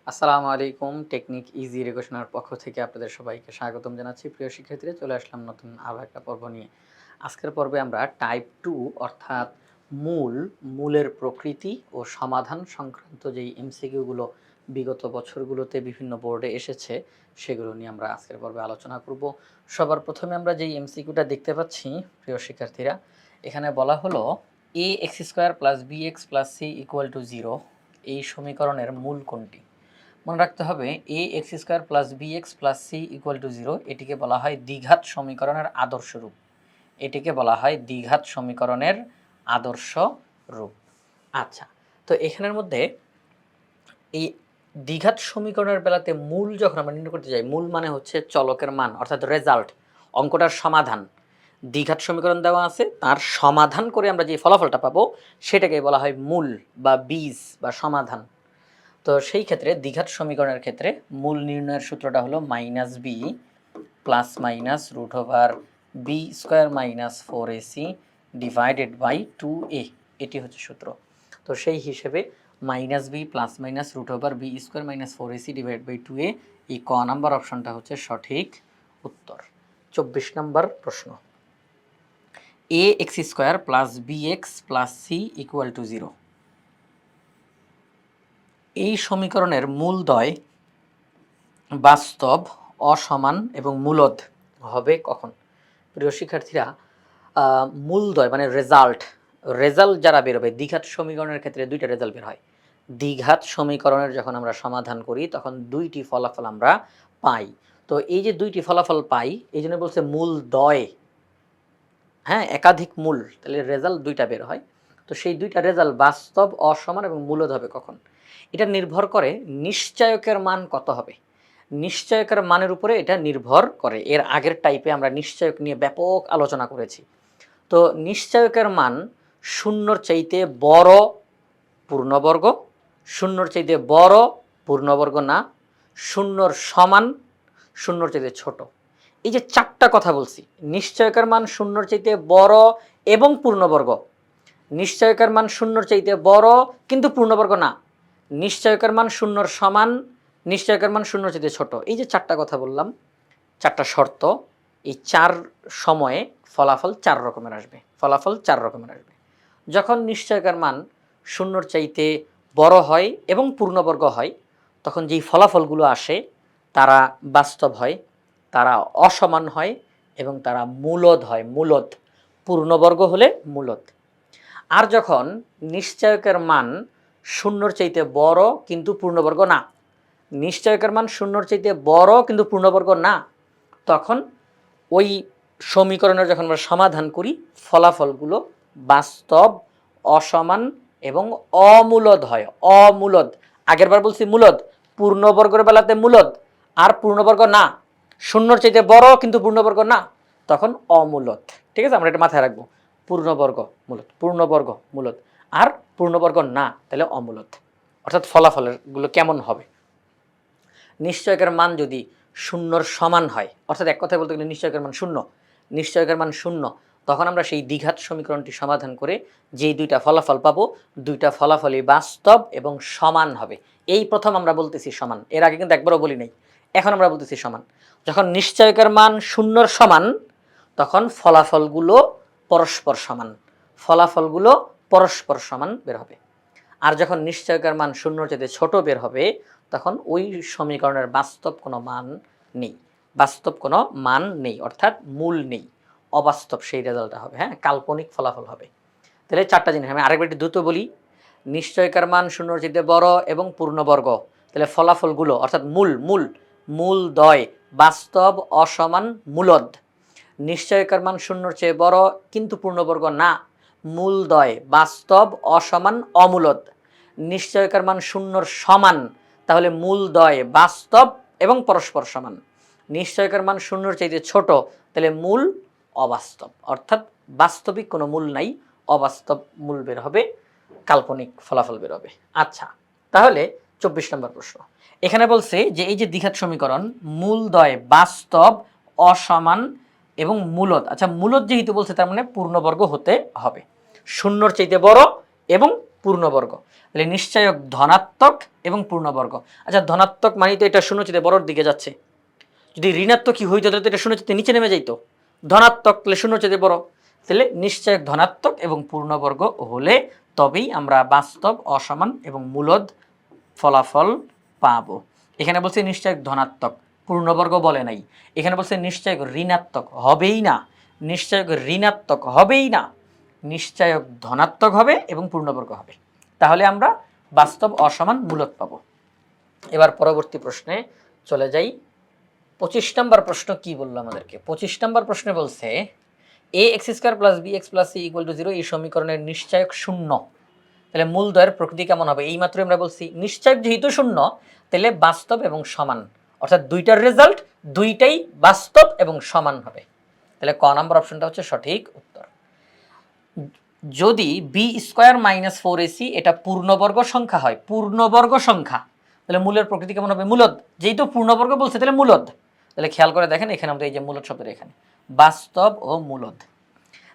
আসসালামু আলাইকুম। Technique easy এডুকেশনের পক্ষ থেকে আপনাদের সবাইকে স্বাগতম জানাচ্ছি। প্রিয় শিক্ষার্থীরা, চলে আসলাম নতুন আরও একটা পর্ব নিয়ে। আজকের পর্বে আমরা টাইপ 2 অর্থাৎ মূলের প্রকৃতি ও সমাধান সংক্রান্ত যেই এমসিকিউগুলো বিগত বছরগুলোতে বিভিন্ন বোর্ডে এসেছে সেগুলো নিয়ে আমরা আজকের পর্বে আলোচনা করব। সবার প্রথমে আমরা যেই এমসিকিউটা দেখতে পাচ্ছি প্রিয় শিক্ষার্থীরা, এখানে বলা হলো ax² + bx + c = 0 এই সমীকরণের মূল কোনটি? মনে রাখতে হবে ax² + bx + c = 0 এটিকে বলা হয় দ্বিঘাত সমীকরণের আদর্শ রূপ। এটিকে বলা হয় দ্বিঘাত সমীকরণের আদর্শ রূপ। আচ্ছা, তো এখানের মধ্যে এই দ্বিঘাত সমীকরণের বেলাতে মূল যখন আমরা নির্ণয় করতে যাই, মূল মানে হচ্ছে চলকের মান অর্থাৎ রেজাল্ট, অঙ্কটার সমাধান। দ্বিঘাত সমীকরণ দেওয়া আছে, তার সমাধান করে আমরা যে ফলাফলটা পাবো সেটাকে বলা হয় মূল বা বীজ বা সমাধান। তো সেই ক্ষেত্রে দ্বিঘাত সমীকরণের ক্ষেত্রে মূল নির্ণয়ের সূত্রটা হলো -b ± b² - 4ac / 2a, এটি হচ্ছে সূত্র। তো সেই হিসেবে -b ± b² - 4ac / 2a, এই ক নাম্বার অপশনটা হচ্ছে সঠিক উত্তর। 24 নম্বর প্রশ্ন, ax² + bx + c = 0 এই সমীকরণের মূলদ্বয় বাস্তব, অসমান এবং মূলদ হবে কখন? প্রিয় শিক্ষার্থীরা, মূলদ্বয় মানে রেজাল্ট যারা বেরোবে, দ্বিঘাত সমীকরণের ক্ষেত্রে দুইটা রেজাল্ট বের হয়। দ্বিঘাত সমীকরণের যখন আমরা সমাধান করি তখন দুইটি ফলাফল আমরা পাই। তো এই যে দুইটি ফলাফল পাই, এই জন্য বলছে মূলদ্বয়, হ্যাঁ, একাধিক মূল, তাহলে রেজাল্ট দুইটা বের হয়। তো সেই দুইটা রেজাল্ট বাস্তব, অসমান এবং মূলদ হবে কখন? এটা নির্ভর করে নিশ্চয়কের মান কত হবে। নিশ্চয়কের মানের উপরে এটা নির্ভর করে। এর আগের টাইপে আমরা নিশ্চয়ক নিয়ে ব্যাপক আলোচনা করেছি। তো নিশ্চয়কের মান শূন্যর চাইতে বড় পূর্ণবর্গ, শূন্যর চাইতে বড় পূর্ণবর্গ না, শূন্যর সমান, শূন্যর চাইতে ছোট। এই যে চারটা কথা বলছি, নিশ্চয়কের মান শূন্যর চাইতে বড় এবং পূর্ণবর্গ, নিশ্চয়কের মান শূন্যর চাইতে বড় কিন্তু পূর্ণবর্গ না, নিশ্চয়কের মান শূন্যর সমান, নিশ্চয়কের মান শূন্যর চাইতে ছোট। এই যে চারটা কথা বললাম, চারটা শর্ত, এই চার সময়ে ফলাফল চার রকমের আসবে। যখন নিশ্চয়কের মান শূন্যর চাইতে বড় হয় এবং পূর্ণবর্গ হয়, তখন যেই ফলাফলগুলো আসে তারা বাস্তব হয়, তারা অসমান হয় এবং তারা মূলদ হয়। মূলদ, পূর্ণবর্গ হলে মূলদ। আর যখন নিশ্চয়কের মান শূন্যর চাইতে বড় কিন্তু পূর্ণবর্গ না, নিশ্চয়কের মান শূন্যর চাইতে বড় কিন্তু পূর্ণবর্গ না, তখন ওই সমীকরণের যখন আমরা সমাধান করি ফলাফলগুলো বাস্তব, অসমান এবং অমূলদ হয়। অমূলদ, আগেরবার বলছি মূলদ, পূর্ণবর্গের বেলাতে মূলদ, আর পূর্ণবর্গ না, শূন্যর চাইতে বড় কিন্তু পূর্ণবর্গ না, তখন অমূলদ। ঠিক আছে, আমরা এটা মাথায় রাখবো। পূর্ণবর্গ মূলদ, পূর্ণবর্গ মূলদ, আর পূর্ণবর্গ না তাহলে অমূলদ। অর্থাৎ ফলাফলগুলো কেমন হবে? নিশ্চয়কের মান যদি শূন্যর সমান হয়, অর্থাৎ এক কথায় বলতে গেলে নিশ্চয়কের মান শূন্য, নিশ্চয়কের মান শূন্য, তখন আমরা সেই দ্বিঘাত সমীকরণটি সমাধান করে যেই দুইটা ফলাফল পাবো, দুইটা ফলাফলই বাস্তব এবং সমান হবে। এই প্রথম আমরা বলতেছি সমান, এর আগে কিন্তু একবারও বলি নাই, এখন আমরা বলতেছি সমান। যখন নিশ্চয়কের মান শূন্যর সমান, তখন ফলাফলগুলো পরস্পর সমান, ফলাফলগুলো পরস্পর সমান বের হবে। আর যখন নিশ্চয়কের মান শূন্যর চাইতে ছোট বের হবে, তখন ওই সমীকরণের বাস্তব কোনো মান নেই, বাস্তব কোনো মান নেই, অর্থাৎ মূল নেই, অবাস্তব সেই রেজাল্টটা হবে, হ্যাঁ, কাল্পনিক ফলাফল হবে। তাহলে চারটা জিনিস আমি আরেকবার একটু দ্রুত বলি। নিশ্চয়কের মান শূন্যর চাইতে বড় এবং পূর্ণবর্গ, তাহলে ফলাফলগুলো অর্থাৎ মূলদ্বয় বাস্তব, অসমান, মূলদ। নিশ্চয়কের মান শূন্যর চেয়ে বড় কিন্তু পূর্ণবর্গ না, মূলদ্বয় বাস্তব, অসমান, অমূলদ। নিশ্চয়কের মান শূন্যর সমান, তাহলে মূলদ্বয় বাস্তব এবং পরস্পর সমান। নিশ্চয়কের মান শূন্যর চাইতে ছোট, তাহলে মূল অবাস্তব, অর্থাৎ বাস্তবিক কোনো মূল নাই, অবাস্তব মূল বের হবে, কাল্পনিক ফলাফল বের হবে। আচ্ছা, তাহলে 24 নম্বর প্রশ্ন, এখানে বলছে যে এই যে দ্বিঘাত সমীকরণ, মূলদ্বয় বাস্তব, অসমান এবং মূলদ। আচ্ছা, মূলদ যেহেতু বলছে তার মানে পূর্ণবর্গ হতে হবে, শূন্যর চাইতে বড় এবং পূর্ণবর্গ। তাহলে নিশ্চয়ক ধনাত্মক এবং পূর্ণবর্গ। আচ্ছা, ধনাত্মক মানে তো এটা শূন্য চেয়ে বড়র দিকে যাচ্ছে, যদি ঋণাত্মক কি হইতো তাহলে তো এটা শূন্য চেয়ে নিচে নেমে যাইতো। ধনাত্মক তাহলে শূন্য চেয়ে বড়, তাহলে নিশ্চয়ক ধনাত্মক এবং পূর্ণবর্গ হলে তবেই আমরা বাস্তব, অসমান এবং মূলদ ফলাফল পাবো। এখানে বলছে নিশ্চয়ক ধনাত্মক, পূর্ণবর্গ বলে নাই। এখানে বলছে নিশ্চয়ক ঋণাত্মক, হবেই না। নিশ্চয়ক ঋণাত্মক হবেই না, নিশ্চয়ক ধনাত্মক হবে এবং পূর্ণবর্গ হবে। তাহলে আমরা বাস্তব, অসমান, মূলদ পাবো। এবার পরবর্তী প্রশ্নে চলে যাই। 25 নম্বর প্রশ্ন কি বললো আমাদেরকে? 25 নম্বর প্রশ্নে বলছে A X square plus B X plus C equal to 0 এই সমীকরণের নিশ্চয়ক শূন্য। তাহলে মূলদ্বয়ের প্রকৃতি কেমন হবে? এইমাত্র আমরা বলছি নিশ্চয়ক যেহেতু শূন্য, তাহলে বাস্তব এবং সমান, অর্থাৎ দুইটার রেজাল্ট দুইটাই বাস্তব এবং সমান হবে। তাহলে ক নম্বর অপশনটা হচ্ছে সঠিক উত্তর। যদি বি স্কোয়ার মাইনাস 4ac এটা পূর্ণবর্গ সংখ্যা হয়, পূর্ণবর্গ সংখ্যা, তাহলে মূলের প্রকৃতি কেমন হবে? মূলদ। যেহেতু পূর্ণবর্গ বলছে তাহলে মূলদ। তাহলে খেয়াল করে দেখেন এখানে আমাদের এই যে মূলদ শব্দটা, এখানে বাস্তব ও মূলদ।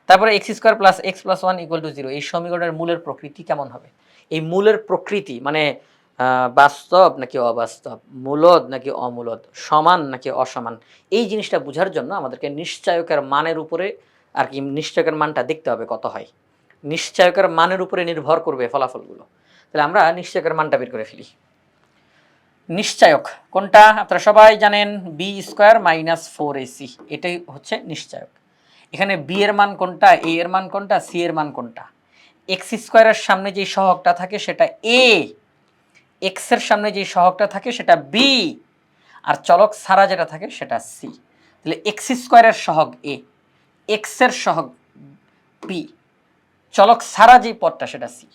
তারপরে x square plus x plus 1 equal to 0 এই সমীকরণের মূলের প্রকৃতি কেমন হবে? এই মূলের প্রকৃতি মানে বাস্তব নাকি অবাস্তব, মূলদ নাকি অমূলদ, সমান নাকি অসমান, এই জিনিসটা বোঝার জন্য আমাদেরকে নিশ্চয়কের মানের উপরে আর কি, নিশ্চয়কের মানটা দেখতে হবে কত হয়। নিশ্চয়কের মানের উপরে নির্ভর করবে ফলাফলগুলো। তাহলে আমরা নিশ্চয়কের মানটা বের করে ফেলি। নিশ্চয়ক কোনটা আপনারা সবাই জানেন, বি স্কোয়ার মাইনাস 4ac, এটাই হচ্ছে নিশ্চয়ক। এখানে বি এর মান কোনটা, এ এর মান কোনটা, সি এর মান কোনটা? এক্স স্কোয়ারের সামনে যে সহগটা থাকে সেটা এ, এক্স এর সামনে যে সহগটা থাকে সেটা বি, আর চলক ছাড়া যেটা থাকে সেটা সি। তাহলে এক্স স্কোয়ারের সহগ এ, এক্স এর সহগ বি, চলক ছাড়া যে পদটা সেটা সি।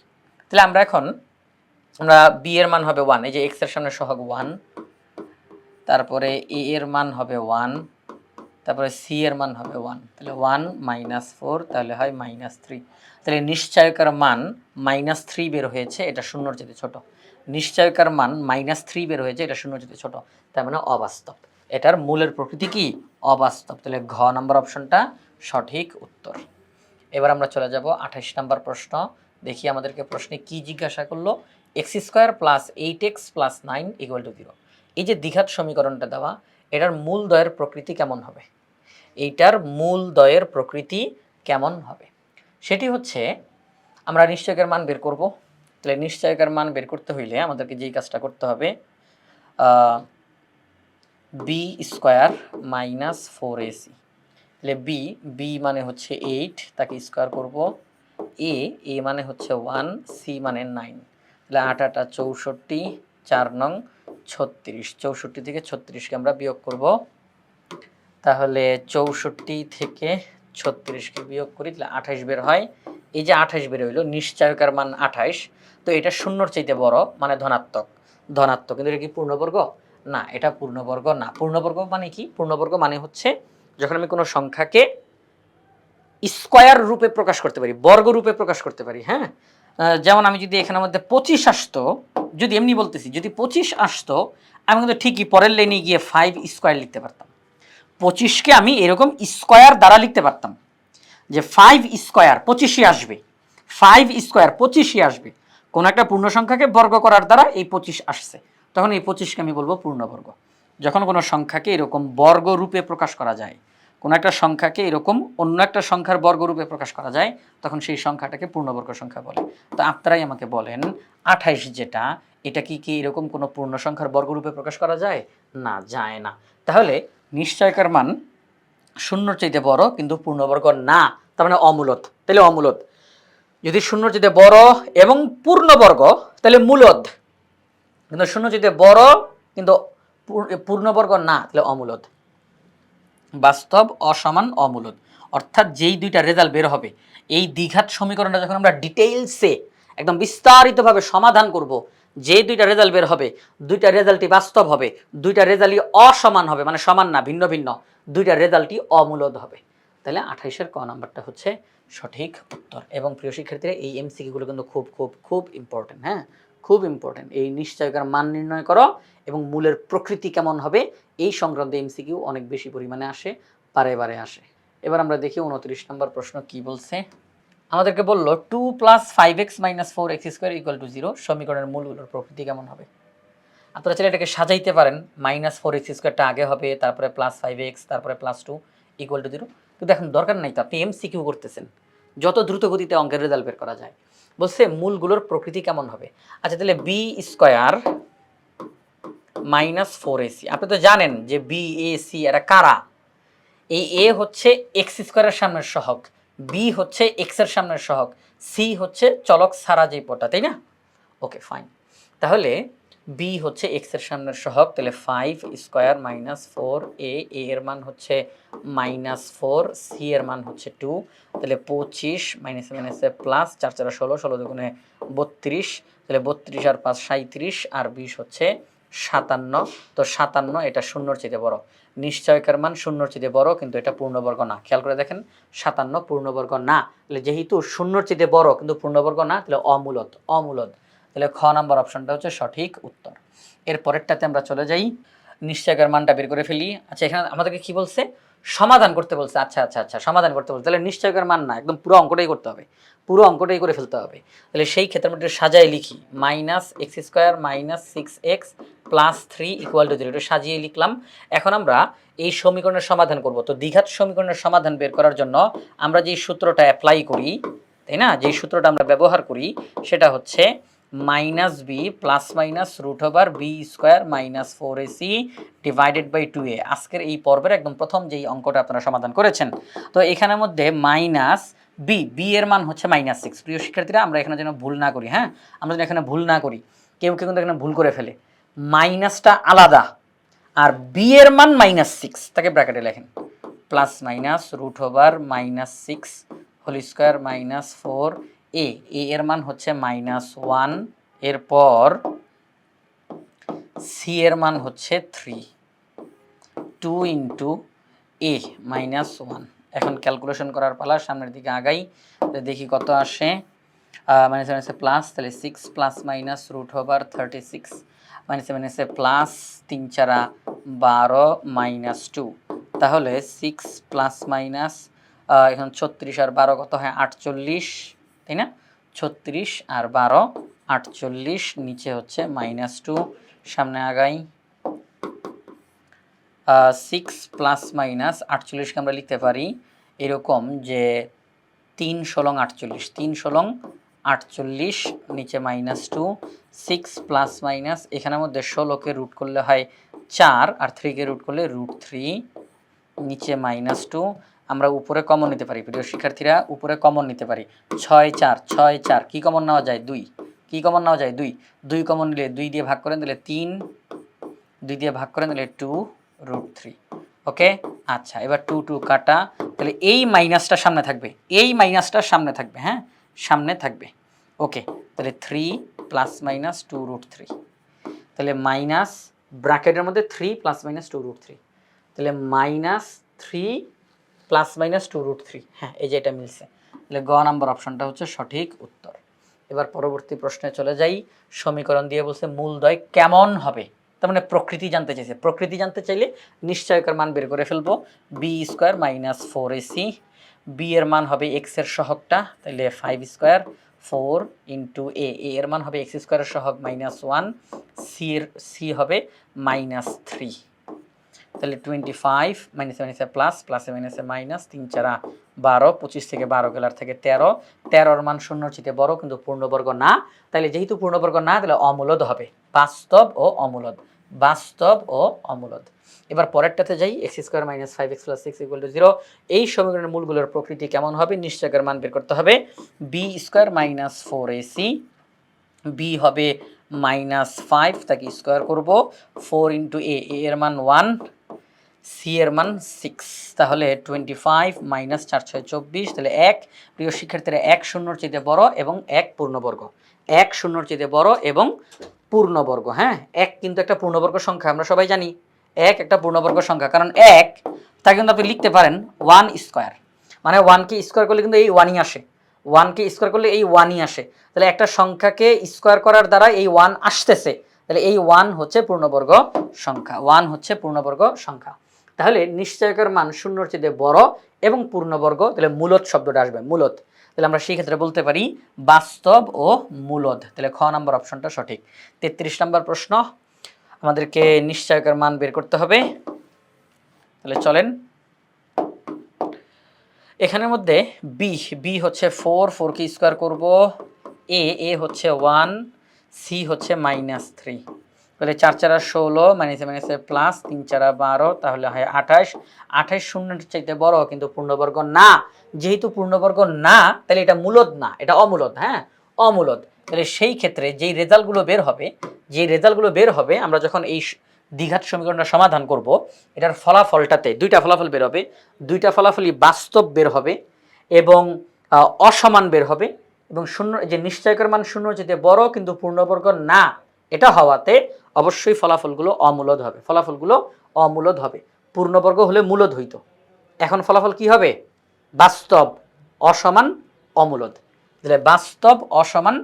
তাহলে আমরা এখন বি এর মান হবে 1, এই যে এক্স এর সামনে সহগ 1, তারপরে এ এর মান হবে 1, তারপরে সি এর মান হবে 1, তাহলে 1 মাইনাস 4 তাহলে হয় -3। তাহলে নিশ্চয়কের মান -3 বের হয়েছে, এটা শূন্যর চেয়ে ছোট। নিশ্চয়কের মান -3 বের হয়েছে, এটা শূন্যর চেয়ে ছোট, তার মানে অবাস্তব। এটার মূলের প্রকৃতি কি? অবাস্তব। তাহলে ঘ নম্বর অপশনটা সঠিক উত্তর। এবার আমরা চলে যাব 28 নম্বর প্রশ্ন। দেখি আমাদেরকে প্রশ্নে কি জিজ্ঞাসা করলো। X square plus 8x plus 9 equal to 0 এই যে দ্বিঘাত সমীকরণটা দেওয়া, এটার মূল দ্বয়ের প্রকৃতি কেমন হবে? এইটার মূল দ্বয়ের প্রকৃতি কেমন হবে সেটি হচ্ছে আমরা নিশ্চয়কের মান বের করব। তাহলে নিশ্চয়কের মান বের করতে হইলে আমাদেরকে যেই কাজটা করতে হবে, বি স্কোয়ার মাইনাস 4ac, তাহলে বি, বি মানে হচ্ছে 8, তাকে স্কোয়ার করব, এ মানে হচ্ছে 1, সি মানে 9, তাহলে 8 8 64, 4 নং 36, 64 থেকে 36কে আমরা বিয়োগ করব, তাহলে 64 থেকে 36কে বিয়োগ করি তাহলে 28 বের হয়। এই যে 28 বের হইলো, নিশ্চয়কের মান 28, তো এটা শূন্যর চাইতে বড় মানে ধনাত্মক। ধনাত্মক, কিন্তু এটা কি পূর্ণবর্গ? না, এটা পূর্ণবর্গ না। পূর্ণবর্গ মানে কি? পূর্ণবর্গ মানে হচ্ছে যখন আমি কোনো সংখ্যাকে স্কোয়ার রূপে প্রকাশ করতে পারি, বর্গ রূপে প্রকাশ করতে পারি। হ্যাঁ, যেমন আমি যদি এখানের মধ্যে 25 আসতো, যদি এমনি বলতেছি, যদি 25 আসতো, আমি কিন্তু ঠিকই পরের লাইনে গিয়ে 5 স্কোয়ার লিখতে পারতাম। 25কে আমি এরকম স্কোয়ার দ্বারা লিখতে পারতাম যে 5 স্কোয়ার 25ই আসবে, 5 স্কোয়ার 25ই আসবে। কোনো একটা পূর্ণ সংখ্যাকে বর্গ করার দ্বারা এই 25 আসছে, তখন এই 25কে আমি বলবো পূর্ণবর্গ। যখন কোনো সংখ্যাকে এরকম বর্গ রূপে প্রকাশ করা যায়, কোনো একটা সংখ্যাকে এরকম অন্য একটা সংখ্যার বর্গরূপে প্রকাশ করা যায়, তখন সেই সংখ্যাটাকে পূর্ণবর্গ সংখ্যা বলে। তো আপনারাই আমাকে বলেন 28 যেটা, এটা কি এরকম কোনো পূর্ণ সংখ্যার বর্গরূপে প্রকাশ করা যায়? না, যায় না। তাহলে নিশ্চয়কের মান শূন্যর চাইতে বড় কিন্তু পূর্ণবর্গ না, তার মানে অমূলদ। তাহলে অমূলদ। যদি শূন্যর চাইতে বড় এবং পূর্ণবর্গ তাহলে মূলদ, কিন্তু শূন্য চাইতে বড় কিন্তু পূর্ণবর্গ না, তাহলে অমূলদ। বাস্তব, অসমান, অমূলদ, অর্থাৎ যেই দুইটা রেজাল্ট বের হবে, এই দ্বিঘাত সমীকরণটা যখন আমরা ডিটেইলসে একদম বিস্তারিতভাবে সমাধান করব, যে দুইটা রেজাল্ট বের হবে, দুইটা রেজাল্টই বাস্তব হবে, দুইটা রেজাল্টই অসমান হবে, মানে সমান না, ভিন্ন ভিন্ন, দুইটা রেজাল্টই অমূলদ হবে। তাহলে 28-এর ক নাম্বারটা হচ্ছে সঠিক উত্তর। এবং প্রিয় শিক্ষার্থীরা, এই এমসিকিউগুলো কিন্তু খুব খুব খুব ইম্পর্টেন্ট। হ্যাঁ, খুব ইম্পর্টেন্ট। এই নিশ্চয়কের মান নির্ণয় করো এবং মূলের প্রকৃতি কেমন হবে এই সংক্রান্ত এমসিকিউ অনেক বেশি পরিমাণে আসে, বারে বারে আসে। এবার আমরা দেখি 29 নম্বর প্রশ্ন কি বলছে। আমাদেরকে বললো 2 + 5x - 4x² = 0, সমীকরণের মূলগুলোর প্রকৃতি কেমন হবে। আপনারা চাইলে এটাকে সাজাইতে পারেন, -4x² আগে হবে, তারপরে +5x, তারপরে +2 = 0, কিন্তু এখন দরকার নাই তো, আপনি এমসিকিউ করতেছেন, যত দ্রুত গতিতে অঙ্কের রেজাল্ট বের করা যায়। বলছে মূলগুলোর প্রকৃতি কেমন হবে। আচ্ছা তাহলে b² - 4ac, আপনি তো জানেন যে BAC এরা কারা। এই এ হচ্ছে x² এর সামনের সহগ, বি হচ্ছে x এর সামনের সহগ, সি হচ্ছে চলক ছাড়া যে পদটা, তাই না। ওকে ফাইন, তাহলে বি হচ্ছে x এর সামনের সহগ, তাহলে 5² - 4a, এ এর মান হচ্ছে -4, সি এর মান হচ্ছে 2, তাহলে 25 -এ প্লাস 4 4 16, 16 দুগুণে 32, তাহলে 32 আর 5 37, আর 20 হচ্ছে 57। তো 57 এটা শূন্যর চেয়ে বড়, নিশ্চয়কের মান শূন্যর চেয়ে বড়, কিন্তু এটা পূর্ণবর্গ না। খেয়াল করে দেখেন 57 পূর্ণবর্গ না, তাহলে যেহেতু শূন্যর চেয়ে বড় কিন্তু পূর্ণবর্গ না, তাহলে অমূলদ, অমূলদ। তাহলে খ নাম্বার অপশনটা হচ্ছে সঠিক উত্তর। এর পরেরটাতে আমরা চলে যাই, নিশ্চয়কের মানটা বের করে ফেলি। আচ্ছা এখানে আমাদেরকে কি বলছে, সমাধান করতে বলছে। আচ্ছা আচ্ছা আচ্ছা, সমাধান করতে বলছে, তাহলে নিশ্চয়কের মান না, একদম পুরো অঙ্কটাই করতে হবে, পুরো অঙ্কটাই করে ফেলতে হবে। তাহলে সেই ক্ষেত্রে আমরা সাজায় লিখি, -x² - 6x + 3 = 0, এটা সাজিয়ে লিখলাম। এখন আমরা এই সমীকরণের সমাধান করব। তো দ্বিঘাত সমীকরণের সমাধান বের করার জন্য আমরা যে সূত্রটা অ্যাপ্লাই করি, তাই না, যে সূত্রটা আমরা ব্যবহার করি সেটা হচ্ছে -b ± √b² - 4ac / 2a। আজকের এই পর্বের একদম প্রথম যেই অঙ্কটা আপনারা সমাধান করেছেন, তো এখানের মধ্যে বি এর মান হচ্ছে -6। প্রিয় শিক্ষার্থীরা, আমরা এখানে যেন ভুল না করি, হ্যাঁ, আমরা যেন এখানে ভুল না করি, কেউ কেউ কিন্তু এখানে ভুল করে ফেলে, মাইনাসটা আলাদা, আর বি এর মান -6, তাকে ব্র্যাকেটে লেখেন, ±√(-6) হোল স্কয়ার -4 এ এর মান হচ্ছে -1, এরপর সি এর মান হচ্ছে 3, 2 × a -1। এখন ক্যালকুলেশন করার পালা, সামনের দিকে আগাই, দেখি কত আসে। -7 প্লাস, তাহলে 6 ± √36 -7 প্লাস 3 4 12 -2, তাহলে 6 ± এখন 36 আর 12 কত হয় 48, তাই না, 36 আর 12 48, নিচে হচ্ছে -2, সামনে আগাই। 6 ± 48কে আমরা লিখতে পারি এরকম যে 3 × 48, 3 × 48, নিচে -2, 6 ± এখানের মধ্যে 16কে রুট করলে হয় 4, আর 3কে রুট করলে √3, নিচে -2। আমরা উপরে কমন নিতে পারি, প্রিয় শিক্ষার্থীরা, উপরে কমন নিতে পারি, 6 4 6 4, কী কমন নেওয়া যায় 2, কী কমন নেওয়া যায় 2, 2 কমন নিলে 2 দিয়ে ভাগ করেন দিলে 3, 2 দিয়ে ভাগ করেন দিলে 2 √3। ওকে, আচ্ছা এবার 2 2 কাটা, তাহলে এই মাইনাসটা সামনে থাকবে, এই মাইনাসটা সামনে থাকবে, হ্যাঁ সামনে থাকবে। ওকে, তাহলে 3 ± 2 √3, তাহলে মাইনাস ব্র্যাকেটের মধ্যে 3 ± 2 √3, তাহলে -3 ± 2 √3, হ্যাঁ এই যে এটা মিলছে, তাহলে গ নাম্বার অপশনটা হচ্ছে সঠিক উত্তর। এবার পরবর্তী প্রশ্নে চলে যাই, সমীকরণ দিয়ে বলছে মূলদ্বয় কেমন হবে, তার মানে প্রকৃতি জানতে চাইছে। প্রকৃতি জানতে চাইলে নিশ্চয়কের মান বের করে ফেলবো, b² - 4ac, বি এর মান হবে x এর সহগটা, তাহলে 5² 4 × a, এর মান হবে x² এর সহগ -1, সি হবে -3, তাহলে 25 -7 প্লাস, প্লাসে মাইনাসে মাইনাস, 3 4 12, 25 থেকে 12 গেলার থেকে 13, 13 মান শূন্যর চেয়ে বড় কিন্তু পূর্ণবর্গ না, তাহলে যেহেতু পূর্ণবর্গ না তাহলে অমূলদ হবে, বাস্তব ও অমূলদ, বাস্তব ও অমূলদ। এবার পরেরটাতে যাই, x² - 5x + 6 = 0, এই সমীকরণের মূলগুলোর প্রকৃতি কেমন হবে, নিশ্চয়কের মান বের করতে হবে। b² - 4ac, b হবে -5, তাকে স্কোয়ার করব, 4 × a, এর মান 1, সি এর মান 6, তাহলে 25 - 4 6 24, তাহলে 1। প্রিয় শিক্ষার্থীরা, 1 শূন্যর চেয়ে বড় এবং 1 পূর্ণবর্গ, 1 শূন্যর চেয়ে বড় এবং পূর্ণবর্গ, হ্যাঁ 1 কিন্তু একটা পূর্ণবর্গ সংখ্যা, আমরা সবাই জানি 1 একটা পূর্ণবর্গ সংখ্যা, কারণ 1 তা কিন্তু আপনি লিখতে পারেন 1², মানে 1কে স্কোয়ার করলে কিন্তু এই 1ই আসে, 1কে স্কোয়ার করলে এই 1ই আসে, তাহলে একটা সংখ্যাকে স্কোয়ার করার দ্বারা এই 1 আসতেছে, তাহলে এই 1 হচ্ছে পূর্ণবর্গ সংখ্যা, 1 হচ্ছে পূর্ণবর্গ সংখ্যা। তাহলে নিশ্চয়কের মান শূন্যর চেয়ে বড় এবং পূর্ণবর্গ, তাহলে মূলদ শব্দটা আসবে, মূলদ। তাহলে আমরা সেই ক্ষেত্রে বলতে পারি বাস্তব ও মূলদ। তাহলে খ নাম্বার অপশনটা সঠিক। 33 নম্বর প্রশ্ন, আমাদেরকে নিশ্চয়কের মান বের করতে হবে। তাহলে চলেন, এখানের মধ্যে বি হচ্ছে 4 কে স্কোয়ার করব, এ হচ্ছে 1, সি হচ্ছে -3। তাহলে 4 4 16, মাইনাসে মাইনাসে প্লাস, 3 4 12, তাহলে হয় 28। 28 শূন্যের চাইতে বড় কিন্তু পূর্ণবর্গ না। যেহেতু পূর্ণবর্গ না, তাহলে এটা মূলদ না, এটা অমূলদ। হ্যাঁ, অমূলদ। তাহলে সেই ক্ষেত্রে যেই রেজাল্টগুলো বের হবে আমরা যখন এই দ্বিঘাত সমীকরণটা সমাধান করব, এটার ফলাফলটাতে দুইটা ফলাফল বের হবে। দুইটা ফলাফলই বাস্তব বের হবে এবং অসমান বের হবে, এবং শূন্য যে নিশ্চয়কের মান শূন্য যেতে বড় কিন্তু পূর্ণবর্গ না, এটা হওয়াতে অবশ্যই ফলাফলগুলো অমূলদ হবে। ফলাফলগুলো অমূলদ হবে। পূর্ণবর্গ হলে মূলদ হইতো, এখন ফলাফল কি হবে? বাস্তব অসমান অমূলদ। তাহলে বাস্তব অসমান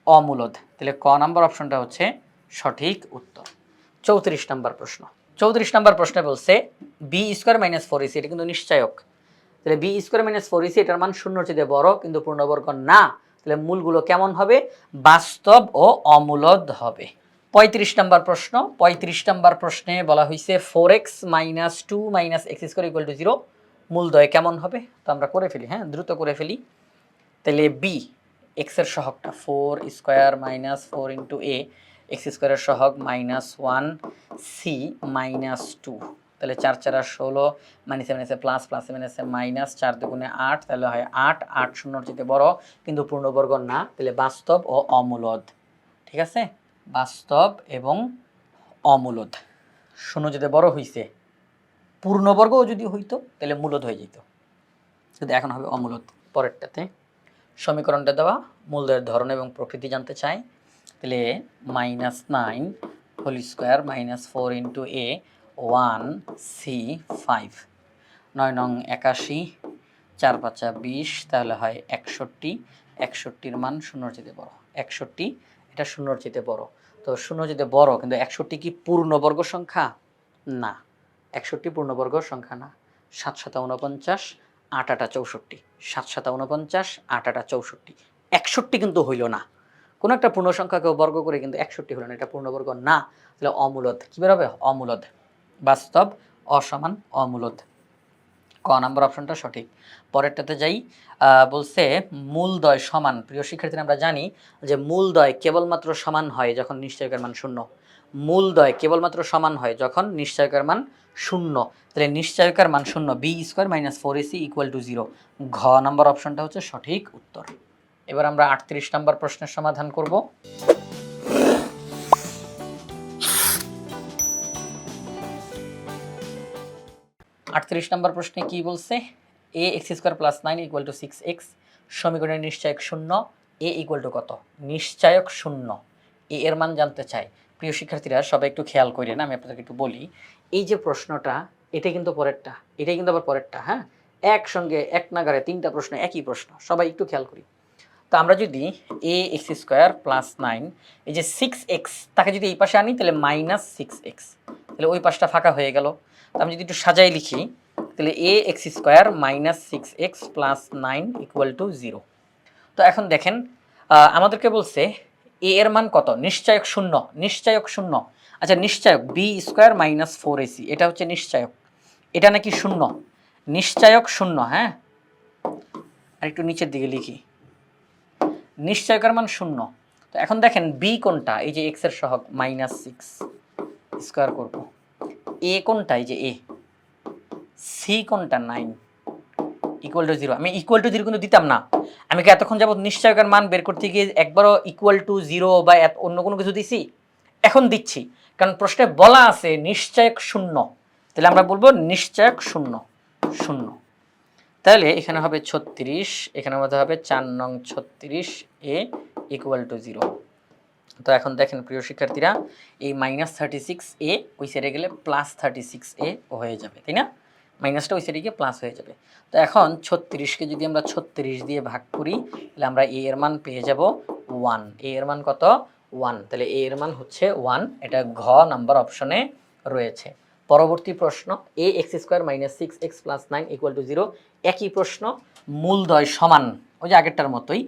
অমূলদ। তাহলে ক নাম্বার অপশনটা হচ্ছে সঠিক উত্তর। 34 নম্বর প্রশ্ন। 34 নম্বর প্রশ্নে বলছে বি স্কোয়ার মাইনাস 4ac, এটা কিন্তু নিশ্চয়ক। তাহলে বি স্কোয়ার মাইনাস 4ac এটার মান শূন্যর চেয়ে বড় কিন্তু পূর্ণবর্গ না, তাহলে মূলগুলো কেমন হবে? বাস্তব ও অমূলদ হবে। 35 নম্বর প্রশ্ন। 35 নম্বর প্রশ্নে বলা হয়েছে 4x - 2 - x² = 0, মূলদ্বয় কেমন হবে? তো আমরা করে ফেলি, হ্যাঁ দ্রুত করে ফেলি। তাহলে বি এক্স এর সহগটা 4² - 4 × a, x² এর সহগ -1, সি -2। তাহলে 4 4 16, মাইনাসে মাইনাসে প্লাস, প্লাসে মাইনাসে মাইনাস, 4 2 8, তাহলে হয় 8। 8 শূন্যর চেয়ে বড় কিন্তু পূর্ণবর্গ না, তাহলে বাস্তব ও অমূলদ। ঠিক আছে, বাস্তব এবং অমূলদ। শূন্য যদি বড় হইছে, পূর্ণবর্গও যদি হইতো তাহলে মূলদ হয়ে যেত, কিন্তু এখন হবে অমূলদ। পরেরটাতে সমীকরণটা দেওয়া, মূলদের ধরন এবং প্রকৃতি জানতে চাই। তাহলে -9² - 4 × a, 1, c 5। 9 নং 81, 4 5 20, তাহলে হয় 61। 61-র মান শূন্যর চেয়ে বড়। 61 এটা শূন্যর চেয়ে বড়, তো শূন্যর চেয়ে বড় কিন্তু 61 কি পূর্ণবর্গ সংখ্যা? না, 61 পূর্ণবর্গ সংখ্যা না। 7 7 49, 8 8 64, 7 7 49, 8 8 64, 61 কিন্তু হইল না। কোনো একটা পূর্ণ সংখ্যাকে বর্গ করে কিন্তু 61 হলো না, এটা পূর্ণবর্গ না, তাহলে অমূলদ। কী বেরোবে? অমূলদ। বাস্তব অসমান অমূলদ। ক নাম্বার অপশনটা সঠিক। পরেরটাতে যাই। বলছে মূলদ্বয় সমান। প্রিয় শিক্ষার্থীরা, আমরা জানি যে মূলদ্বয় কেবলমাত্র সমান হয় যখন নিশ্চয়কের মান শূন্য। মূলদ্বয় কেবলমাত্র সমান হয় যখন নিশ্চয়কের মান শূন্য। তাহলে নিশ্চয়কের মান শূন্য, b² - 4ac = 0। ঘ নাম্বার অপশনটা হচ্ছে সঠিক উত্তর। এবার আমরা 38 নম্বর প্রশ্নের সমাধান করব। 38 নম্বর প্রশ্নে কি বলছে? ax² + 9 = 6x, সমীকরণের নিশ্চয়ক শূন্য, a = কত? নিশ্চয়ক শূন্য, a এর মান জানতে চাই। প্রিয় শিক্ষার্থীরা, সবাই একটু খেয়াল করেন, আমি আপনাদেরকে একটু বলি। এই যে প্রশ্নটা, এটা কিন্তু পরেরটা, এটাই কিন্তু আবার পরেরটা। হ্যাঁ, একসঙ্গে এক নাগারে তিনটা প্রশ্ন, একই প্রশ্ন, সবাই একটু খেয়াল করি। তো আমরা যদি ax² + 9, এই যে 6x, তাকে যদি এই পাশে আনি তাহলে -6x, তাহলে ওই পাশটা ফাঁকা হয়ে গেল। তো আমি যদি একটু সাজাই লিখি, তাহলে ax² - 6x + 9 = 0। তো এখন দেখেন, আমাদেরকে বলছে a এর মান কত? নিশ্চয়ক শূন্য, নিশ্চয়ক শূন্য। আচ্ছা, নিশ্চয়ক b² - 4ac, এটা হচ্ছে নিশ্চয়ক, এটা নাকি শূন্য, নিশ্চয়ক শূন্য। হ্যাঁ, আর একটু নিচের দিকে লিখি, নিশ্চয়কের মান শূন্য। তো এখন দেখেন বি কোনটা? এই যে x এর সহগ -6 স্কোয়ার করব। এ কোনটা? এই যে a। সি কোনটা? 9 = 0। আমি = 0 কিন্তু দিতাম না। আমি কি এতক্ষণ যাবত নিশ্চয়কের মান বের করতে গিয়ে একবারও =0 বা অন্য কোনো কিছু দিছি? এখন দিচ্ছি, কারণ প্রশ্নে বলা আছে নিশ্চয়ক শূন্য, তাহলে আমরা বলবো নিশ্চয়ক শূন্য, শূন্য। তাহলে এখানে হবে 36, এখানের মধ্যে হবে 4 নং 36, a = 0। তো এখন দেখেন প্রিয় শিক্ষার্থীরা, এই -36a ওই সাইডে গেলে +36a হয়ে যাবে, তাই না? মাইনাসটা ওই সাইডে গিয়ে প্লাস হয়ে যাবে। তো এখন 36কে যদি আমরা 36 দিয়ে ভাগ করি, তাহলে আমরা a এর মান পেয়ে যাব 1। a এর মান কত? 1। তাহলে a এর মান হচ্ছে 1। এটা ঘ নাম্বার অপশনে রয়েছে। পরবর্তী প্রশ্ন, ax² - 6x + 9 = 0। একই প্রশ্ন, মূলদ্বয় সমান, ওই যে আগেরটার মতোই।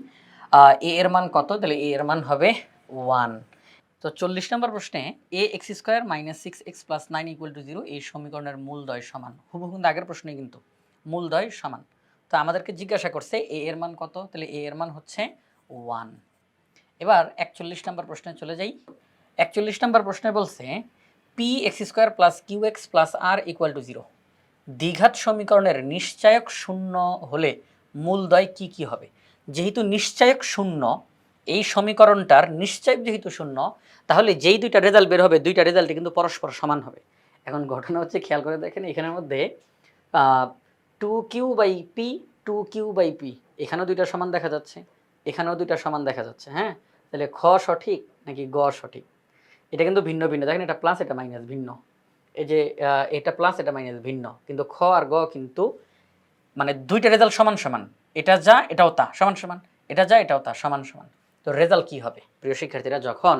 এ এর মান কত? তাহলে এ এর মান হবে 1। তো 40 নম্বর প্রশ্নে A X square minus 6x plus 9 equal to 0 এই সমীকরণের মূলদ্বয় সমান। হুবহু কিন্তু আগের প্রশ্নে কিন্তু মূলদ্বয় সমান। তো আমাদেরকে জিজ্ঞাসা করছে এ এর মান কত? তাহলে এ এর মান হচ্ছে 1। এবার 41 নম্বর প্রশ্নে চলে যাই। 41 নম্বর প্রশ্নে বলছে P X square plus Q X plus R equal to 0 দ্বিঘাত সমীকরণের নিশ্চায়ক শূন্য হলে মূলদ্বয় কি কি হবে? যেহেতু নিশ্চায়ক শূন্য, এই সমীকরণটার নিশ্চয়ক যেহেতু শূন্য, তাহলে যেই দুইটা রেজাল্ট বের হবে দুইটা রেজাল্টই কিন্তু পরস্পর সমান হবে। এখন ঘটনা হচ্ছে খেয়াল করে দেখেন এখানের মধ্যে 2q/p 2q/p এখানেও দুইটা সমান দেখা যাচ্ছে, এখানেও দুইটা সমান দেখা যাচ্ছে। হ্যাঁ, তাহলে খ সঠিক নাকি গ সঠিক? এটা কিন্তু ভিন্ন ভিন্ন, দেখেন এটা প্লাস এটা মাইনাস ভিন্ন, এই যে এটা প্লাস এটা মাইনাস ভিন্ন, কিন্তু খ আর গ কিন্তু মানে দুইটা রেজাল্ট সমান সমান, এটা যা এটাও তা সমান সমান, এটা যা এটাও তা সমান সমান। তো রেজাল্ট কি হবে প্রিয় শিক্ষার্থীরা? যখন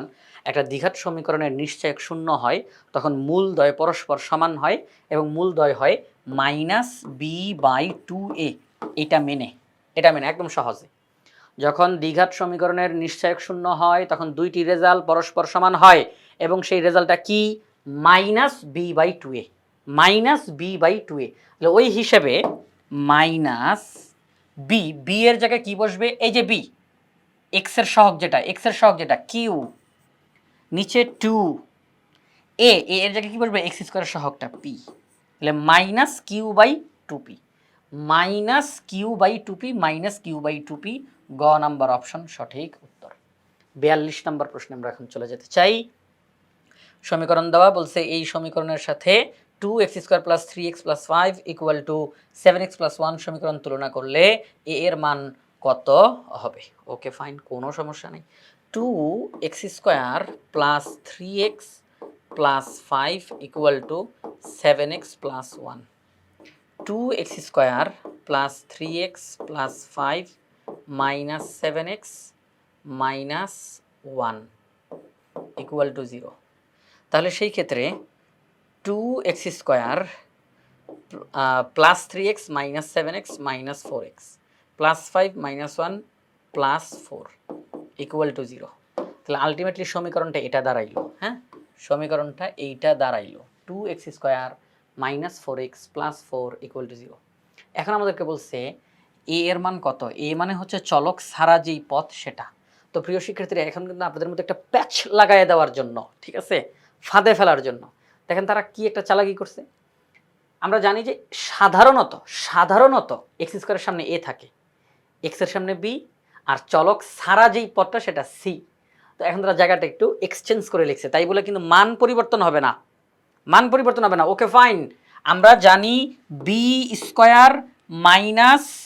একটা দ্বিঘাত সমীকরণের নিশ্চয়ক শূন্য হয় তখন মূলদ্বয় পরস্পর সমান হয় এবং মূলদ্বয় হয় -b/2a। এটা মেনে একদম সহজে। যখন দ্বিঘাত সমীকরণের নিশ্চয়ক শূন্য হয় তখন দুইটি রেজাল্ট পরস্পর সমান হয় এবং সেই রেজাল্টটা কি? -b/2a। -b/2a, তাহলে ওই হিসেবে মাইনাস বি এর জায়গায় কি বসবে? এই যে বি, এক্স এর সহগ যেটা কিউ, নিচে 2, এ এর জায়গায় কি বসবে? এক্স স্কোয়ারের সহগটা পি, তাহলে -q/2p, -q/2p গ নাম্বার অপশন সঠিক উত্তর। 42 নম্বর প্রশ্নে আমরা এখন চলে যেতে চাই। সমীকরণ দেওয়া বলছে এই সমীকরণের সাথে 2x² + 3x + 5 = 7x + 1 সমীকরণ তুলনা করলে এ এর মান কত হবে? ওকে ফাইন, কোনো সমস্যা নেই। 2x² + 3x + 5 = 7x + 1। 2x² + 3x + 5 - 7x - 1 = 0। তাহলে সেই ক্ষেত্রে 2x² + 3x - 7x - 4x + 5 - 1 + 4 = 0। তাহলে আলটিমেটলি সমীকরণটা এটা দাঁড়াইলো। হ্যাঁ, সমীকরণটা এইটা দাঁড়াইলো 2x² - 4x + 4 = 0। এখন আমাদেরকে বলছে এ এর মান কত? এ মানে হচ্ছে চলক ছাড়া যেই পথ সেটা। তো প্রিয় শিক্ষার্থীরা এখন কিন্তু আপনাদের মধ্যে একটা প্যাচ লাগায় দেওয়ার জন্য, ঠিক আছে, ফাঁদে ফেলার জন্য দেখেন তারা কি একটা চালাকি করছে। আমরা জানি যে সাধারণত এক্স স্কোয়ারের সামনে এ থাকে, এক্স এর সামনে বি, আর চলক ছাড়া যেই পথটা সেটা সি। তো এখন তারা জায়গাটা একটু এক্সচেঞ্জ করে লিখছে, তাই বলে কিন্তু মান পরিবর্তন হবে না, ওকে ফাইন। আমরা জানি b²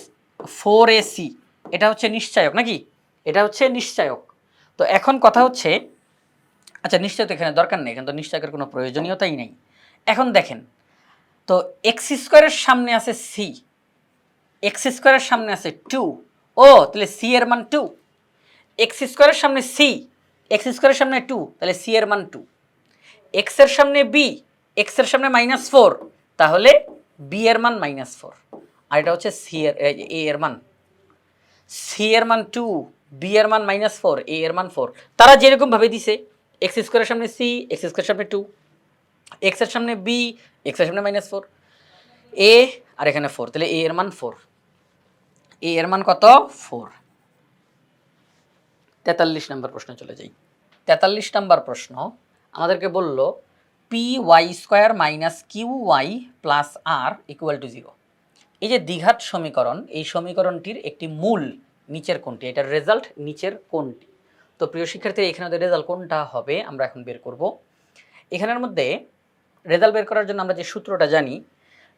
- 4ac এটা হচ্ছে নিশ্চায়ক নাকি? এটা হচ্ছে নিশ্চায়ক। তো এখন কথা হচ্ছে, আচ্ছা নিশ্চয় তো এখানে দরকার নেই, এখানে তো নিশ্চয়কের কোনো প্রয়োজনীয়তাই নেই। এখন দেখেন তো x² সামনে আছে সি, x² সামনে আছে 2, ও তাহলে সি এর মান 2। x² সামনে সি, x² সামনে 2, তাহলে সি এর মান 2। এক্স এর সামনে বি, এক্স এর সামনে -4, তাহলে বি এর মান -4। আর এটা হচ্ছে সি এর এ এর মান, সি এর মান 2, বি এর মান -4, এ এর মান 4। তারা যেরকম ভাবে দিছে x² সামনে সি, x² সামনে 2, এক্স এর সামনে বি, এক্স এর সামনে -4, এ আর এখানে 4, তাহলে এ এর মান 4। এ এর মান কত? 4। 43 নম্বর প্রশ্ন চলে যাই। 43 নম্বর প্রশ্ন আমাদেরকে বলল py² - qy + r = 0। এই যে দ্বিঘাত সমীকরণ, এই সমীকরণটির একটি মূল নিচের কোনটি? এটার রেজাল্ট নিচের কোনটি? তো প্রিয় শিক্ষার্থী এখানে ওদের রেজাল্ট কোনটা হবে আমরা এখন বের করব। এখানের মধ্যে রেজাল্ট বের করার জন্য আমরা যে সূত্রটা জানি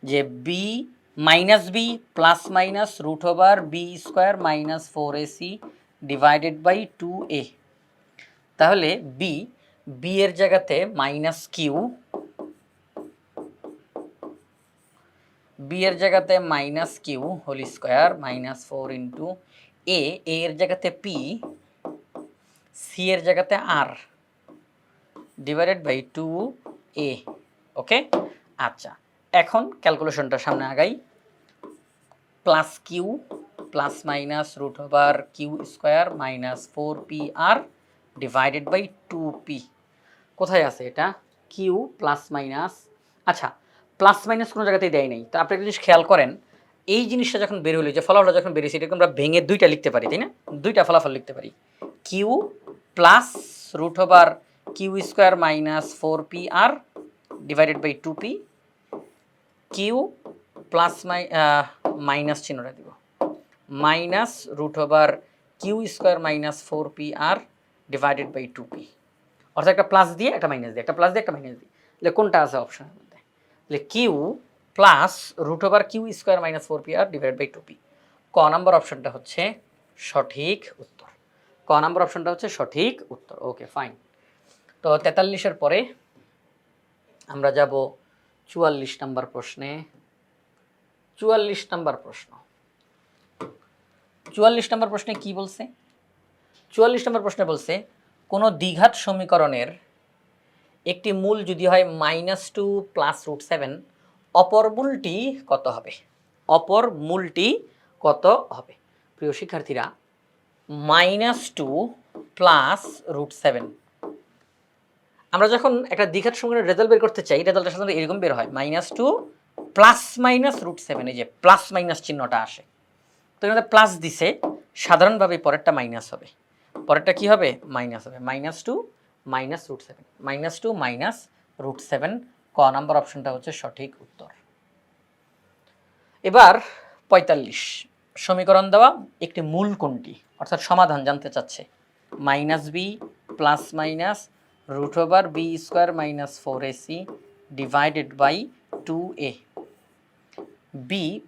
যে b - b +√b² - 4ac / 2a। তাহলে বি এর জায়গাতে -q, বি এর জায়গাতে -q² -4 ইন্টু এ এর জায়গাতে পি, সি এর জায়গাতে আর / 2a। ওকে, আচ্ছা এখন ক্যালকুলেশনটা সামনে আগাই। +q plus minus root over Q square minus 4pr divided by 2p। কোথায় আছে এটা? কিউ প্লাস মাইনাস, আচ্ছা প্লাস মাইনাস কোনো জায়গাতেই দেয় নাই। তো আপনি একটা জিনিস খেয়াল করেন, এই জিনিসটা যখন বের হলো, যে ফলাফলটা যখন বেরিয়েছে, এটাকে আমরা ভেঙে দুইটা লিখতে পারি, তাই না? দুইটা ফলাফল লিখতে পারি, Q plus root over Q square minus 4pr divided by 2p, Q plus minus চিহ্নটা দিব, minus root over Q square minus 4pr divided by 2p। অর্থাৎ একটা প্লাস দিয়ে একটা মাইনাস দিয়ে, একটা প্লাস দিয়ে একটা মাইনাস দিয়ে, তাহলে কোনটা আছে অপশনের মধ্যে? তাহলে Q plus root over Q square minus 4pr divide by 2p, ক নাম্বার অপশনটা হচ্ছে সঠিক উত্তর। ক নাম্বার অপশনটা হচ্ছে সঠিক উত্তর। Okay fine. তো 43-এর পরে আমরা যাব 44 নাম্বার প্রশ্নে। 44 নাম্বার প্রশ্ন, 44 নাম্বার প্রশ্নে কি বলছে? 44 নম্বর প্রশ্নে বলছে কোনো দ্বিঘাত সমীকরণের একটি মূল যদি হয় -2 প্লাস √7, অপর মূলটি কত হবে? অপর মূলটি কত হবে? প্রিয় শিক্ষার্থীরা, -2 প্লাস √7, আমরা যখন একটা দ্বিঘাত সমীকরণের রেজাল্ট বের করতে চাই, রেজাল্টটা সাধারণত এরকম বের হয়, -2 প্লাস মাইনাস √7, এই যে প্লাস মাইনাস চিহ্নটা আসে, তো এখানে প্লাস দিছে, সাধারণভাবে পরেরটা মাইনাস হবে। পরেরটা কি হবে? মাইনাস হবে। -2 মাইনাস √7, -2 মাইনাস √7, ক নাম্বার অপশনটা হচ্ছে সঠিক উত্তর। এবার 45, সমীকরণ দেওয়া, একটি মূল কোনটি, অর্থাৎ সমাধান জানতে চাচ্ছে। -b plus minus root over B square minus 4ac divided by 2a।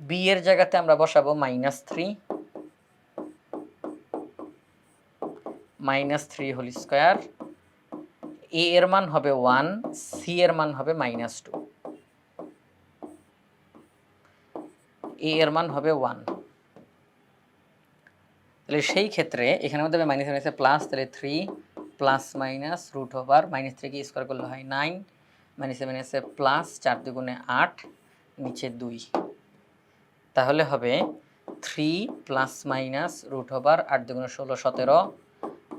B এর জায়গাতে আমরা বসাবো -3 -3 হোল স্কোয়ার, এ এর মান হবে 1, সি এর মান হবে -2, এ এর মান হবে 1। তাহলে সেই ক্ষেত্রে এখানে মধ্যে মাইনাস মাইনাসে প্লাস, তাহলে 3 প্লাস মাইনাস রুট ওভার -3 কে স্কোয়ার করলে হয় 9, মাইনাসে মাইনাসে প্লাস, 4 দুগুণে 8, নিচে 2, তাহলে হবে 3 প্লাস মাইনাস রুট ওভার 8 দুগুণে 16, 17,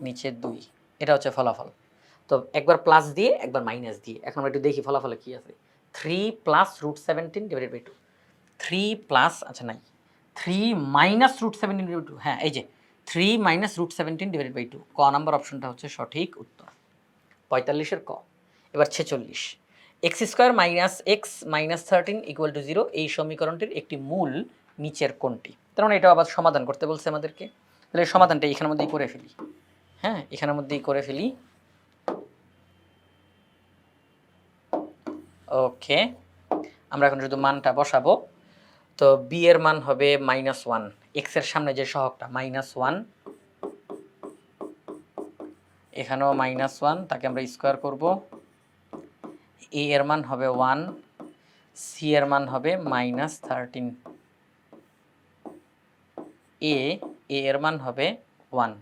নিচে 2। এটা হচ্ছে ফলাফল। তো একবার প্লাস দিয়ে একবার মাইনাস দিয়ে, এখন আমরা একটু দেখি ফলাফলে কি আছে। 3 প্লাস √17 ডিভাইডেড বাই 2, 3 প্লাস, আচ্ছা নাই, 3 মাইনাস √17 ডিভাইড বাই 2, হ্যাঁ এই যে 3 মাইনাস √17 ডিভাইডেড বাই 2, ক নাম্বার অপশনটা হচ্ছে সঠিক উত্তর। 45-এর ক। এবার 46, x square minus x minus 13 equal to 0, এই সমীকরণটির একটি মূল নিচের কোনটি? তার মানে এটা আবার সমাধান করতে বলছে আমাদেরকে, তাহলে সমাধানটা এখানের মধ্যেই করে ফেলি। হ্যাঁ, এখানের মধ্যেই করে ফেলি। ওকে, আমরা এখন শুধু মানটা বসাবো। তো বি এর মান হবে -1, এক্স এর সামনে যে সহগটা -1, এখানেও -1, তাকে আমরা স্কোয়ার করব। এ এর মান হবে 1, সি এর মান হবে -13, এ এর মান হবে 1,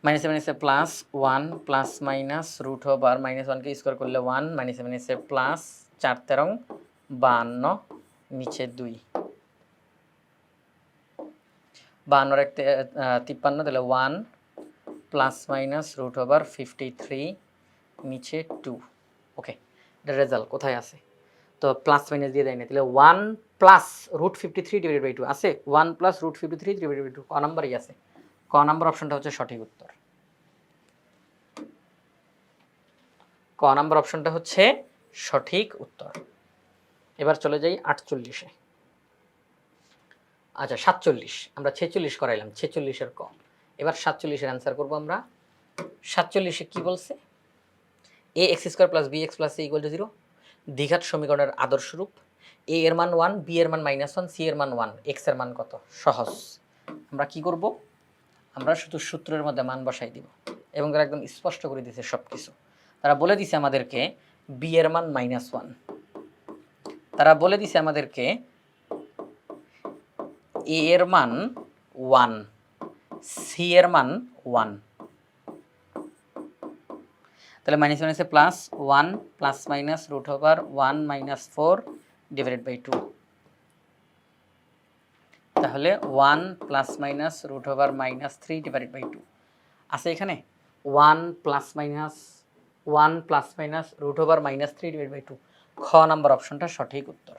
মাইনাসে মাইনাসে plus 1 plus minus root over -1 কে স্কোয়ার করলে 1, মাইনাসে মাইনাসে প্লাস, 4 13 52, নিচে 2, 52 এক 53, তাহলে 1 প্লাস মাইনাস রুট ওভার 53, নিচে 2। ওকে, এটা রেজাল্ট কোথায় আছে? তো প্লাস মাইনাস দিয়ে দেয় না, তাহলে 1 প্লাস √53 ডিভাইডেড বাই 2 আছে, 1 প্লাস √53 ডিভাইডেড বাই 2, ক নাম্বারই আছে। ক নাম্বার অপশনটা হচ্ছে সঠিক উত্তর। ক নাম্বার অপশনটা হচ্ছে সঠিক উত্তর। এবার চলে যাই 48-এ। আচ্ছা 47, আমরা 46 করাইলাম, 46-এর ক। এবার 47-এর অ্যান্সার করবো আমরা। 47-এ কি বলছে? A X square plus B X plus C equal to 0, দ্বিঘাত সমীকরণের আদর্শ রূপ। এ এর মান 1, বি এর মান -1, সি এর মান 1, এক্স এর মান কত? সহজ। আমরা কি করব? আমরা শুধু সূত্রের মধ্যে মান বসাই দিব, এবং তারা একদম স্পষ্ট করে দিয়েছে সব কিছু। তারা বলে দিছে আমাদেরকে বি এর মান -1, তারা বলে দিছে আমাদেরকে এ এর মান 1, সি এর মান 1, তাহলে মাইনাস মাইনাসে plus 1 plus minus root over 1 - 4 divided by 2, তাহলে 1 plus minus root over minus 3 divided by 2 আছে এখানে 1 plus minus root over minus 3 divided by 2। খ নাম্বার অপশনটা সঠিক উত্তর।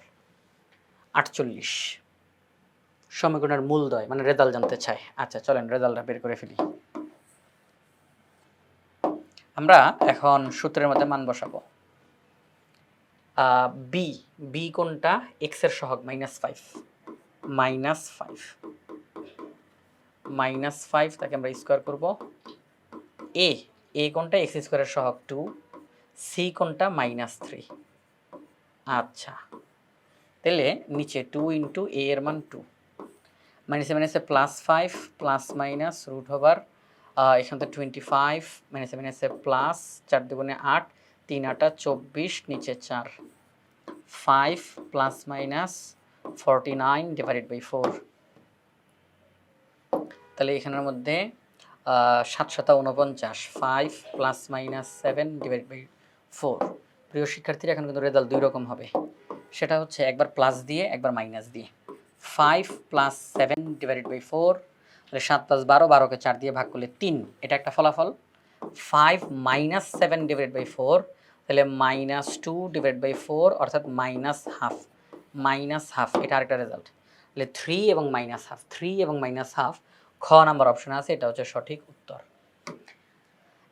48 সমীকরণের মূলদ্বয় মানে রেজাল্ট জানতে চায়। আচ্ছা চলেন রেজাল্টটা বের করে ফেলি। আমরা এখন সূত্রের মধ্যে মান বসাবো। বি কোনটা এক্স এর সহগ -5 তাকে আমরা স্কোয়ার করব। এ কোনটা এক্স স্কোয়ারের সহগ 2, সি কোনটা -3। আচ্ছা তাহলে নিচে 2 ইন্টু এ এর মান 2 মাইনাসে মাইনাসে +5 প্লাস মাইনাস রুট ওভার এখান থেকে 25 মাইনাসে মাইনাসে প্লাস 4 দুগুণে 8 3 8 24 নিচে 4 5 প্লাস মাইনাস 49 ডিভাইডেড বাই 4। তাহলে এখানের মধ্যে 7 7 49 5 প্লাস মাইনাস 7 ডিভাইডেড বাই 4। প্রিয় শিক্ষার্থীরা এখন কিন্তু রেজাল্ট দুই রকম হবে, সেটা হচ্ছে একবার প্লাস দিয়ে একবার মাইনাস দিয়ে। 5 প্লাস 7 ডিভাইডেড বাই 4, তাহলে 7 প্লাস 12, 12কে 4 দিয়ে ভাগ করলে 3, এটা একটা ফলাফল। 5 মাইনাস 7 ডিভাইডেড বাই 4, তাহলে -2 ডিভাইড বাই 4 অর্থাৎ -হাফ, এটা আরেকটা রেজাল্ট। তাহলে 3 এবং -হাফ খ নাম্বার অপশনে আছে, এটা হচ্ছে সঠিক উত্তর।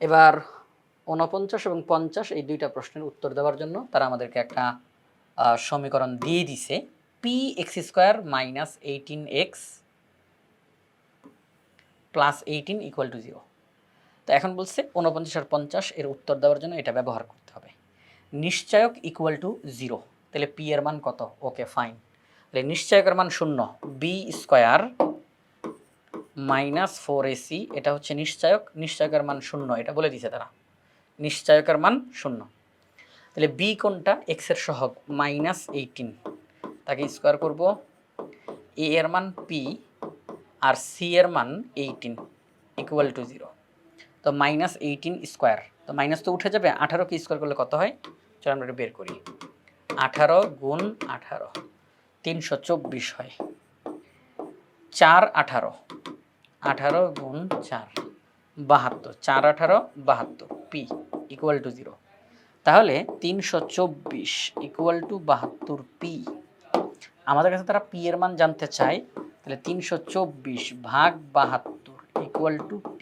এবার 49 এবং 50 এই দুইটা প্রশ্নের উত্তর দেওয়ার জন্য তারা আমাদেরকে একটা সমীকরণ দিয়ে দিছে, px² - 18x + 18 = 0। তো এখন বলছে 49 আর 50 এর উত্তর দেওয়ার জন্য এটা ব্যবহার করতে হবে। নিশ্চয়ক = 0, তাহলে p এর মান কত? ওকে ফাইন, তাহলে নিশ্চয়কের মান 0, b² - 4ac এটা হচ্ছে নিশ্চয়কের মান 0, এটা বলে দিছে তারা, নিশ্চয়কের মান 0। তাহলে b কোনটা? x এর সহগ -18, তাকে স্কোয়ার করব। a এর মান p আর c এর মান 18 = 0। তো -18 স্কোয়ার, তো মাইনাস তো উঠে যাবে, 18কে স্কোয়ার করলে কত হয়? চলো আমরা এটা বের করি। 18 গুণ 18 324 হয়। 4 18, 18 গুণ 4 72, 4 18 72, p = 0। তাহলে 324 = 72 p। আমাদের কাছে তারা p এর মান জানতে চায়, তাহলে 324 ভাগ 72 = p।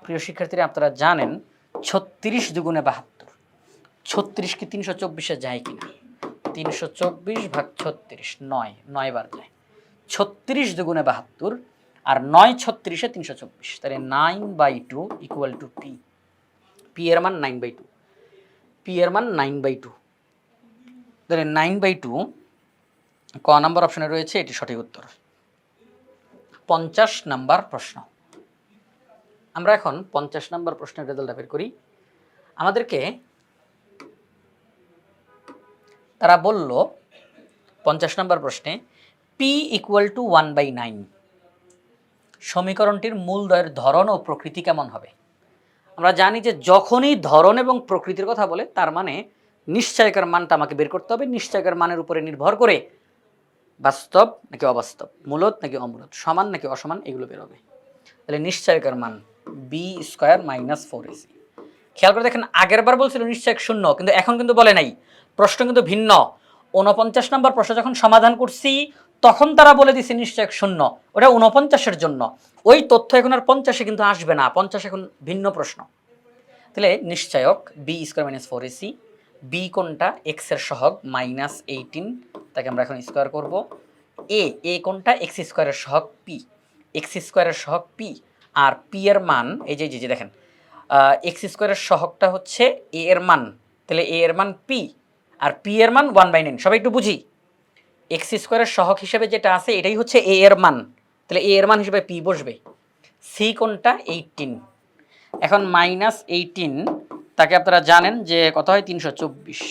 প্রিয় শিক্ষার্থীরা আপনারা জানেন 36 দুগুণে 72, 36 কি 324-এ যায় কিনা? 324 ভাগ 36 9 বার যায়। 36 দুগুণে 72 আর 9 36-এ 324, তাহলে 9/2 = p। p এর মান 9/2, তাহলে 9/2 ক নাম্বার অপশনে রয়েছে, এটি সঠিক উত্তর। 50 নাম্বার প্রশ্ন। আমরা এখন 50 নাম্বার প্রশ্নের রেজাল্ট বের করি। আমাদেরকে তারা বলল 50 নাম্বার প্রশ্নে p = 1/9 সমীকরণটির মূলদ্বয়ের ধরন ও প্রকৃতি কেমন হবে? আমরা জানি যে যখনই ধরন এবং প্রকৃতির কথা বলে তার মানে নিশ্চয়কের মানটা আমাকে বের করতে হবে। নিশ্চয়কের মানের উপরে নির্ভর করে বাস্তব নাকি অবাস্তব, মূলত নাকি অমূলত, সমান নাকি অসমান, এগুলো বেরোবে। তাহলে নিশ্চয়কের মান b² - 4ac। খেয়াল করে দেখেন, আগের বার বলছিল নিশ্চয়ক 0, কিন্তু এখন কিন্তু বলে নাই, প্রশ্ন কিন্তু ভিন্ন। 49 নম্বর প্রশ্ন যখন সমাধান করছি তখন তারা বলে দিছে নিশ্চয়ক 0, ওটা 49-এর জন্য। ওই তথ্য এখন আর 50-এ কিন্তু আসবে না, 50 এখন ভিন্ন প্রশ্ন। তাহলে নিশ্চয়ক b² - 4ac, b কোনটা? x এর সহগ -18, তাকে আমরা এখন স্কোয়ার করব। a কোনটা? x² এর সহগ p, x² এর সহগ p, আর p এর মান এই যে দেখেন x² এর সহগটা হচ্ছে a এর মান, তাহলে a এর মান p আর p এর মান 1/9। সবাই একটু বুঝি, x² এর সহগ হিসেবে যেটা আছে এটাই হচ্ছে a এর মান, তাহলে a এর মান হিসেবে p বসবে। c কোনটা? 18, এখন -18 তাকে আপনারা জানেন যে কত হয়? 324,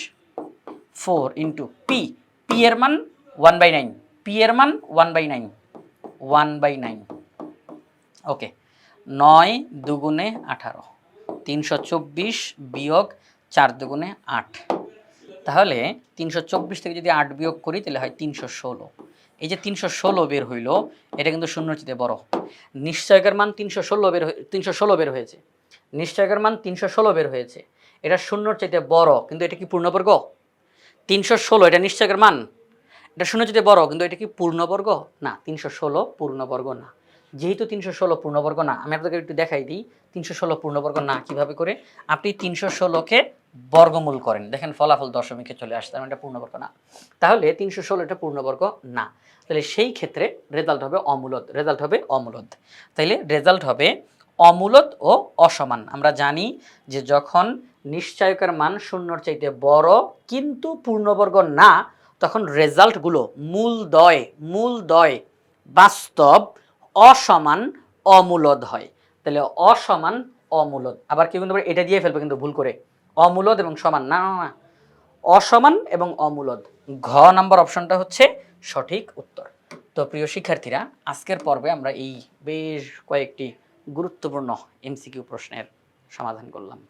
4 ইন্টু p, p এর মান 1/9, p এর মান 1/9, ওকে। 9 দুগুণে 18, 324 বিয়োগ 4 দুগুণে 8, তাহলে 324 থেকে যদি 8 বিয়োগ করি তাহলে হয় 316, এই যে 316 বের হইলো, এটা কিন্তু শূন্যর চেয়ে বড়। নিশ্চয়কের মান 316 বের হয়েছে। নিশ্চয়কের মান 316 বের হয়েছে। এটা শূন্যর চাইতে বড়, কিন্তু এটা কি পূর্ণবর্গ? 316 এটা নিশ্চয়কের মান। এটা শূন্যর চাইতে বড়, কিন্তু এটা কি পূর্ণবর্গ? না, 316 পূর্ণবর্গ না। যেহেতু 316 পূর্ণবর্গ না, আমি আপনাকে একটু দেখাই দিই 316 পূর্ণবর্গ না কিভাবে করে। আপনি 316কে বর্গমূল করেন, দেখেন ফলাফল দশমিকে চলে আসছে, তার মানে এটা পূর্ণবর্গ না। তাহলে 316 এটা পূর্ণবর্গ না। তাহলে সেই ক্ষেত্রে রেজাল্ট হবে অমূলদ। রেজাল্ট হবে অমূলদ। তাইলে রেজাল্ট হবে অমূলদ ও অসমান। আমরা জানি যে যখন নিশ্চয়কের মান শূন্যর চাইতে বড় কিন্তু পূর্ণবর্গ না, তখন রেজাল্টগুলো মূলদয় বাস্তব, অসমান, অমূলদ হয়। তাহলে অসমান, অমূলদ। আবার কেউ কিন্তু এটা দিয়ে ফেলবে কিন্তু ভুল করে, অমূলদ এবং সমান। না না না, অসমান এবং অমূলদ। ঘ নাম্বার অপশনটা হচ্ছে সঠিক উত্তর। তো প্রিয় শিক্ষার্থীরা, আজকের পর্বে আমরা এই বেশ কয়েকটি গুরুত্বপূর্ণ এমসিকিউ প্রশ্নের সমাধান করলাম।